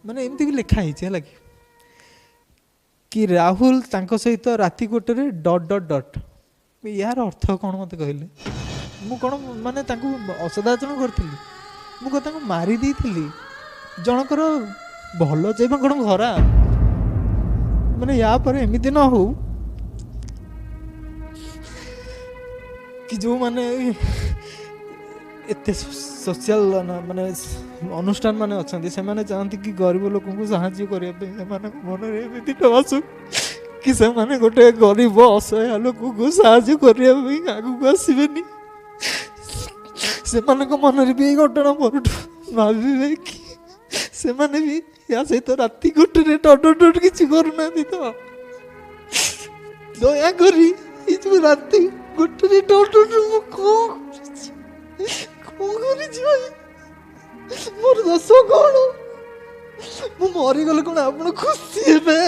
ମାନେ ଏମିତି ବି ଲେଖା ହେଇଛି ହେଲା କି ରାହୁଲ ତାଙ୍କ ସହିତ ରାତି ଗୋଟେରେ ଡଟ୍ ଡଟ୍ ଡଟ୍। ୟାର ଅର୍ଥ କ'ଣ ମୋତେ କହିଲେ? ମୁଁ କ'ଣ ମାନେ ତାଙ୍କୁ ଅସଦାଚରଣ କରିଥିଲି? ମୁଁ କ'ଣ ତାଙ୍କୁ ମାରି ଦେଇଥିଲି? ଜଣଙ୍କର ଭଲ ଚାହିଁବା କ'ଣ ଖରାପ? ମାନେ ୟା ପରେ ଏମିତି ନ ହଉ କି ଯେଉଁମାନେ ଏତେ ସୋସିଆଲ ମାନେ ଅନୁଷ୍ଠାନ ମାନେ ଅଛନ୍ତି ସେମାନେ ଚାହାନ୍ତି କି ଗରିବ ଲୋକଙ୍କୁ ସାହାଯ୍ୟ କରିବା ପାଇଁ, ସେମାନଙ୍କ ମନରେ ଏମିତି ନ ଆସୁ କି ସେମାନେ ଗୋଟେ ଗରିବ ଅସହାୟ ଲୋକକୁ ସାହାଯ୍ୟ କରିବା ପାଇଁ ଆଗକୁ ଆସିବେନି। ସେମାନଙ୍କ ମନରେ ବି ଏଇ ଘଟଣା ପରଠୁ ଭାବିବେ କି ସେମାନେ ବି ୟା ସହିତ ରାତି ଗୋଟେରେ ଡଟ୍ ଡଟ୍ ଡଟ୍ କିଛି କରୁନାହାନ୍ତି। ତ ଦୟାକରି ଏଇ ଯୋଉ ରାତି ଗୋଟେରେ ଡଟ୍ ଡଟ୍ ମୁଁ କ'ଣ କରିଛି ଭାଇ? ମୋର ଦୋଷ କ'ଣ? ମୁଁ ମରିଗଲେ କ'ଣ ଆପଣ ଖୁସି ହେବେ?